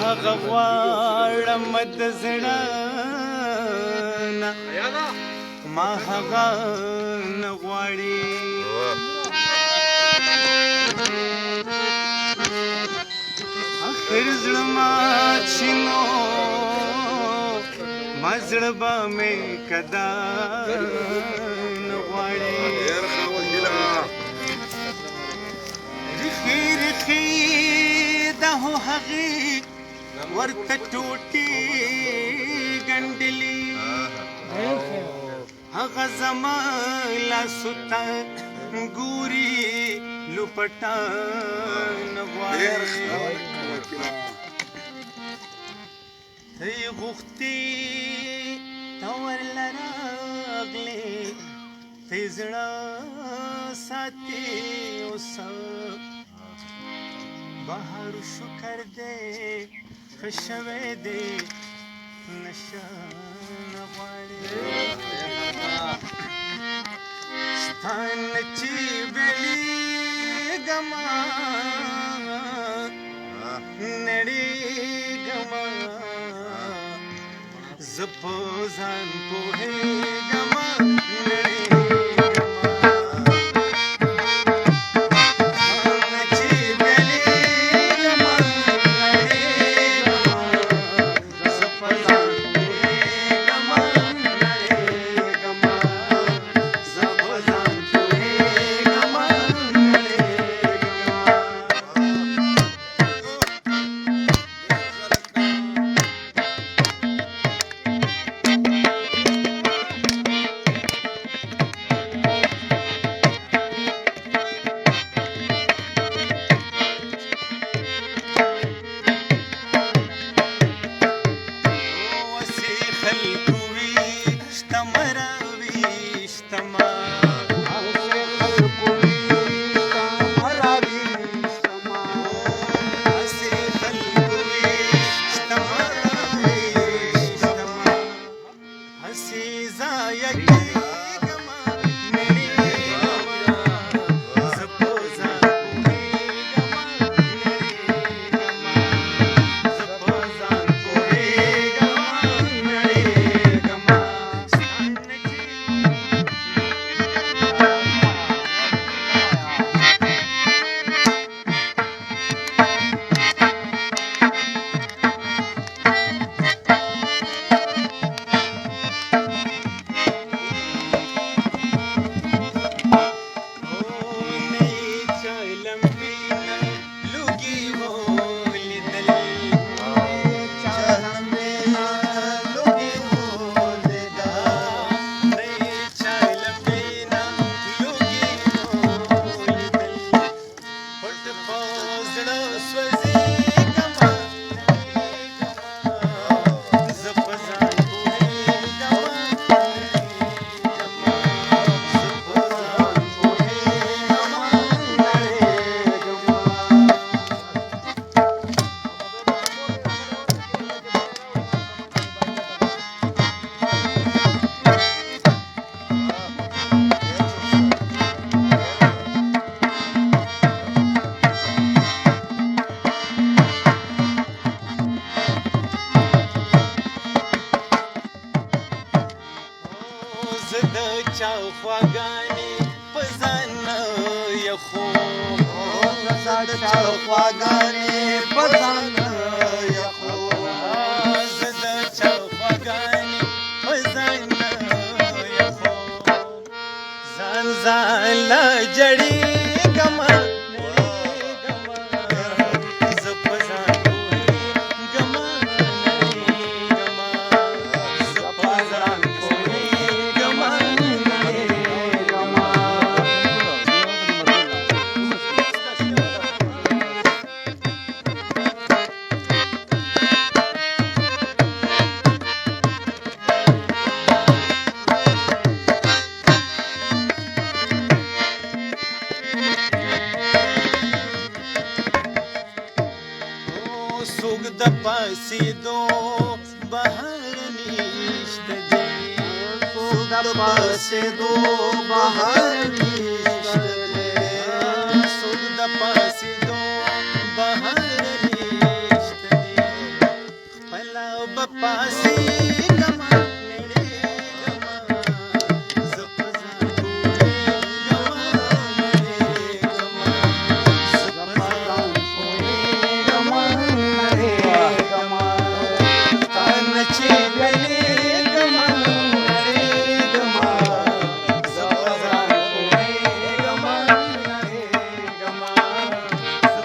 هغه غواړم د زړه نه ما هغه نه غواړي اخر زړه مات شي نو ما زړه به مې کدا نه غواړي رخي رخي دا هو هغې ورته ټوټې ګنډلي هغه زما لاسو ته ګوري لوپټان غواړي ته یې غوښتې ته ورله راغلې ته یې زړه ساتې اوسه بهر شکر دې ښه شوی دی نشه نه غواړې ستا نه چې بېلېږمه نړېږمه زه په ځان پوهېږمه خواږانې په ځان نه یخوم زه د خواږانې په ځان نه یخوم زه د چا خواږانې په ځان نه یخوم ځان ځان له جړېږمه پاسېدو بهر نشته دی څوک د پاسېدو بهر نشته دی څوک د پاسېدو بهر نشته دی خپله به پاسېږمه نړېږمه زه په ځان پوهېږمه نړېږمه زه په ځان پوهېږمه نړېږمه تا نه چې بېلېږمه نړېږمه زه په ځان پوهېږمه نړېږمه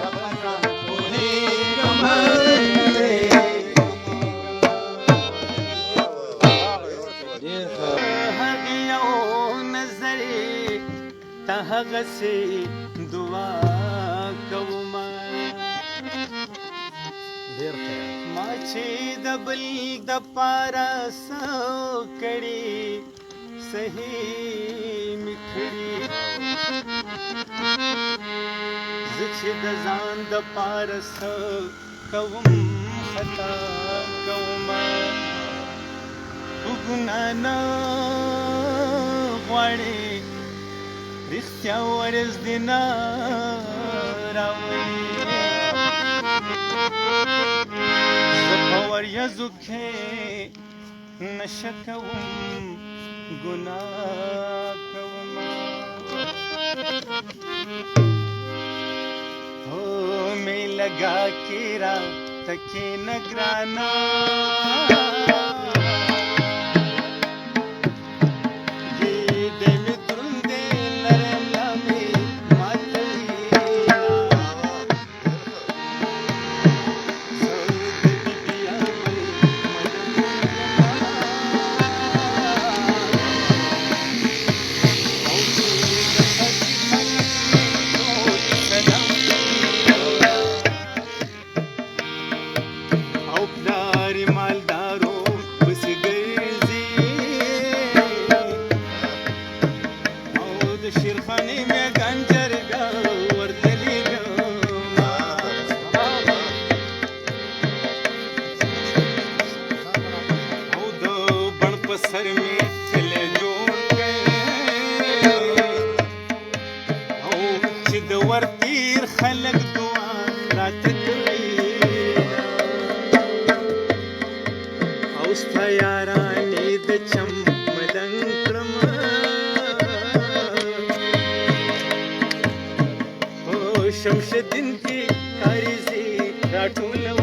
زه په ځان پوهېږمه هغې یو نظر ته هغسې دعا کومه ما چې د بل دپاره څه کړي صحیح مې کړي زه چې د ځان دپاره څه کوم خطا کومه خو ګناه نه غواړې رښتیا ورځ دې نه راولي زه په وریځو کې نشه کوم ګناه کومه هو مې لګا کې راته کښېنه ګرانه سر میں کله جوړ کړ او چې د ورتیر خلک دعا راته کوي او ستا یارانې د چم مدنګ کړم او شمس الدین کې کاریزي راټولو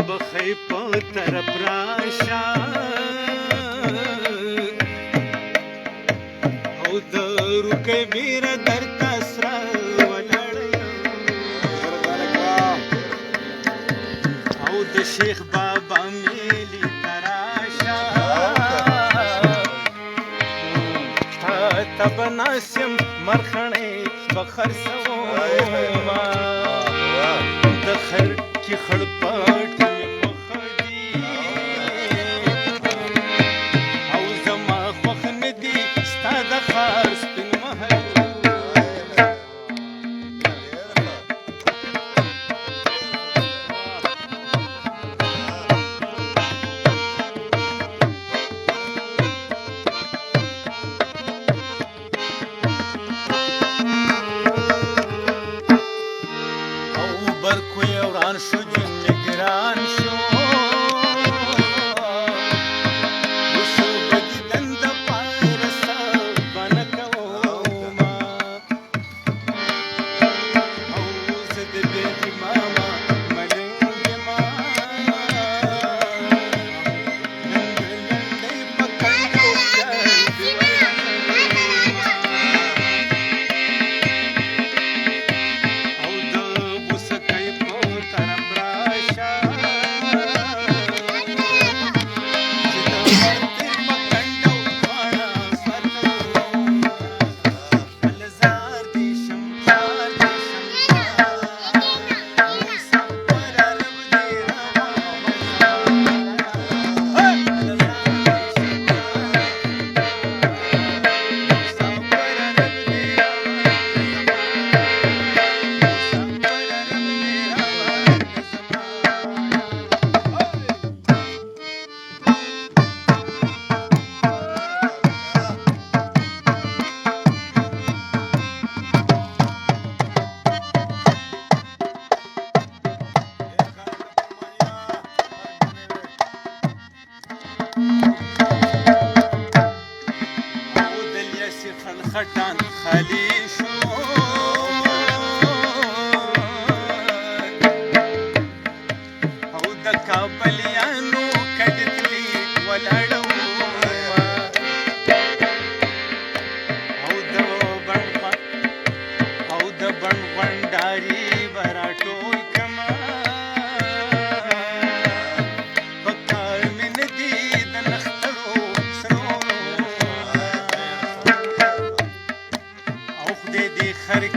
بخی په طرف راشه او د روکې بیره درته سره ولاړ او د شیخ بابا میلې ته راشه ته به ناست یم مرخڼې به خرڅومه د خر کې خړ پټ شو جن گران شو وشو بدی دند پارسا بنکوما او زد بیدی ماما ملنگ ما لندی پکن کو جلد او دو بسکی پو طرف را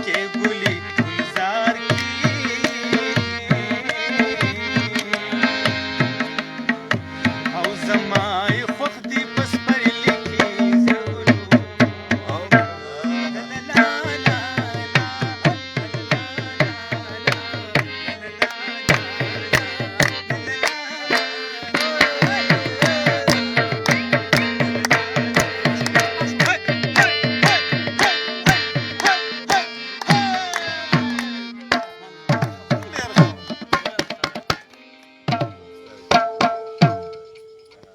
کې